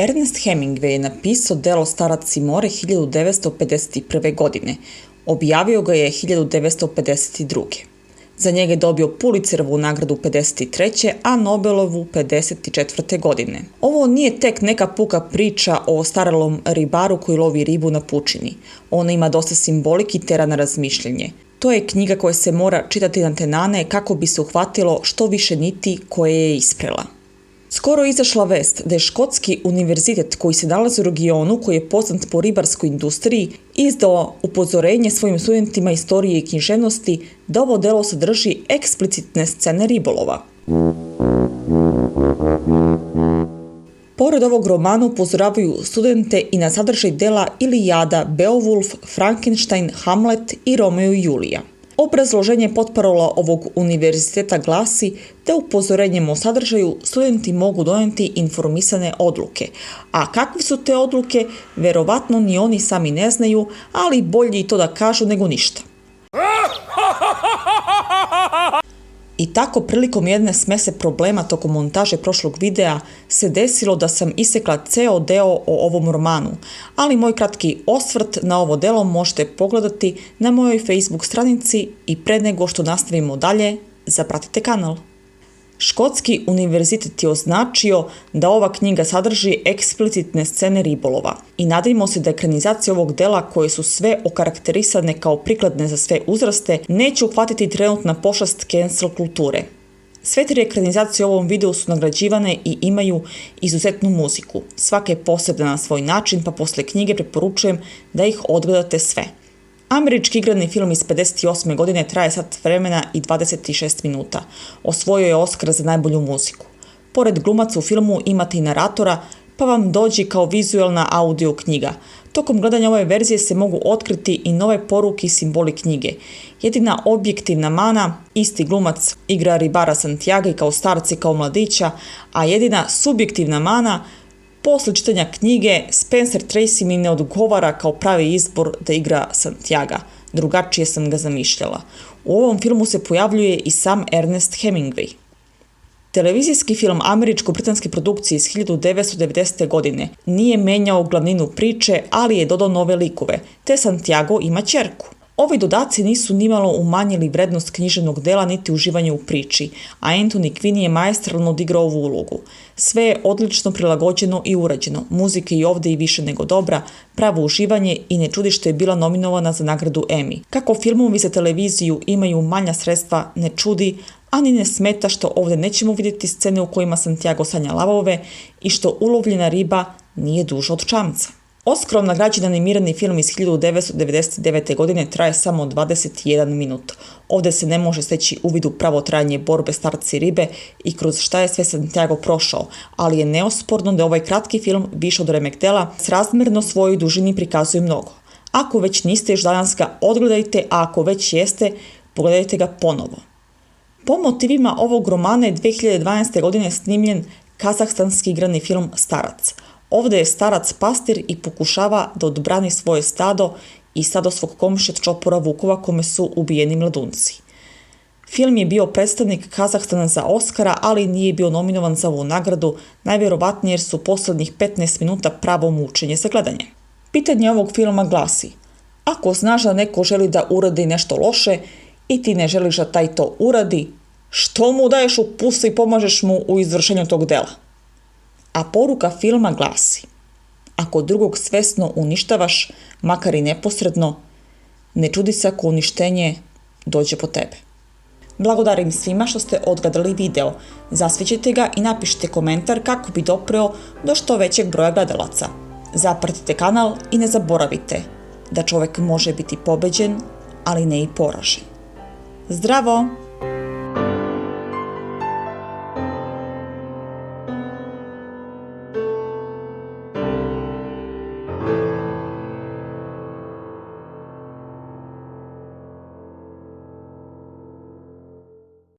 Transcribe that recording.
Ernest Hemingway je napisao delo Starac i more 1951. godine. Objavio ga je 1952. Za njega je dobio Pulitzerovu nagradu 53. a Nobelovu 54. godine. Ovo nije tek neka puka priča o ostarelom ribaru koji lovi ribu na pučini. Ona ima dosta simbolike i tera na razmišljanje. To je knjiga koja se mora čitati na tenane kako bi se uhvatilo što više niti koje je isprela. Skoro je izašla vest da je Škotski univerzitet koji se nalazi u regionu koji je poznat po ribarskoj industriji izdao upozorenje svojim studentima istorije i književnosti da ovo delo sadrži eksplicitne scene ribolova. Pored ovog romana upozoravaju studente i na sadržaj dela Ilijada, Beowulf, Frankenstein, Hamlet i Romeo i Julija. Obrazloženje potparola ovog univerziteta glasi da upozorenjem o sadržaju studenti mogu donijeti informisane odluke. A kakve su te odluke, verovatno ni oni sami ne znaju, ali bolje i to da kažu nego ništa. I tako prilikom jedne smese problema tokom montaže prošlog videa se desilo da sam isekla ceo deo o ovom romanu, ali moj kratki osvrt na ovo delo možete pogledati na mojoj Facebook stranici i pre nego što nastavimo dalje, zapratite kanal. Škotski univerzitet je označio da ova knjiga sadrži eksplicitne scene ribolova i nadajmo se da ekranizacije ovog dela koje su sve okarakterisane kao prikladne za sve uzraste neće uhvatiti trenutna pošast cancel kulture. Sve tri ekranizacije u ovom videu su nagrađivane i imaju izuzetnu muziku. Svaka je posebna na svoj način pa posle knjige preporučujem da ih odgledate sve. Američki igrani film iz 58. godine traje sat vremena i 26 minuta. Osvojio je Oskar za najbolju muziku. Pored glumaca u filmu imate i naratora, pa vam dođe kao vizualna audio knjiga. Tokom gledanja ove verzije se mogu otkriti i nove poruke i simboli knjige. Jedina objektivna mana, isti glumac igra ribara Santiaga i kao starca i kao mladića, a jedina subjektivna mana, posle čitanja knjige, Spencer Tracy mi ne odgovara kao pravi izbor da igra Santiaga. Drugačije sam ga zamišljala. U ovom filmu se pojavljuje i sam Ernest Hemingway. Televizijski film američko-britanske produkcije iz 1990. godine nije menjao glavninu priče, ali je dodao nove likove, te Santiago ima ćerku. Ovi dodaci nisu nimalo umanjili vrednost književnog dela niti uživanje u priči, a Anthony Quinn je maestralno odigrao ovu ulogu. Sve je odlično prilagođeno i urađeno, muzika je ovde i više nego dobra, pravo uživanje i ne čudi što je bila nominovana za nagradu Emmy. Kako filmovi za televiziju imaju manja sredstva, ne čudi, a ni ne smeta što ovde nećemo vidjeti scene u kojima Santiago sanja lavove i što ulovljena riba nije duža od čamca. Oskarom nagrađen animirani film iz 1999. godine traje samo 21 minut. Ovde se ne može steći uvid u pravo trajanje borbe starca i ribe i kroz šta je sve Santiago prošao, ali je neosporno da ovaj kratki film više od remek dela srazmerno svojoj dužini prikazuje mnogo. Ako već niste još danas ga odgledajte, a ako već jeste, pogledajte ga ponovo. Po motivima ovog romana je 2012. godine snimljen kazahstanski igrani film Starac. Ovde je starac pastir i pokušava da odbrani svoje stado i stado svog komšije čopora vukova kome su ubijeni mladunci. Film je bio predstavnik Kazahstana za Oskara, ali nije bio nominovan za ovu nagradu, najvjerovatnije jer su poslednjih 15 minuta pravo mučenje za gledanje. Pitanje ovog filma glasi: ako znaš da neko želi da uradi nešto loše i ti ne želiš da taj to uradi, što mu daješ u pusu i pomažeš mu u izvršenju tog dela? A poruka filma glasi: ako drugog svesno uništavaš, makar i neposredno, ne čudi se ako uništenje dođe po tebe. Blagodarim svima što ste odgledali video, zasvećite ga i napišite komentar kako bi dopreo do što većeg broja gledalaca. Zapratite kanal i ne zaboravite da čovek može biti pobeđen, ali ne i poražen. Zdravo!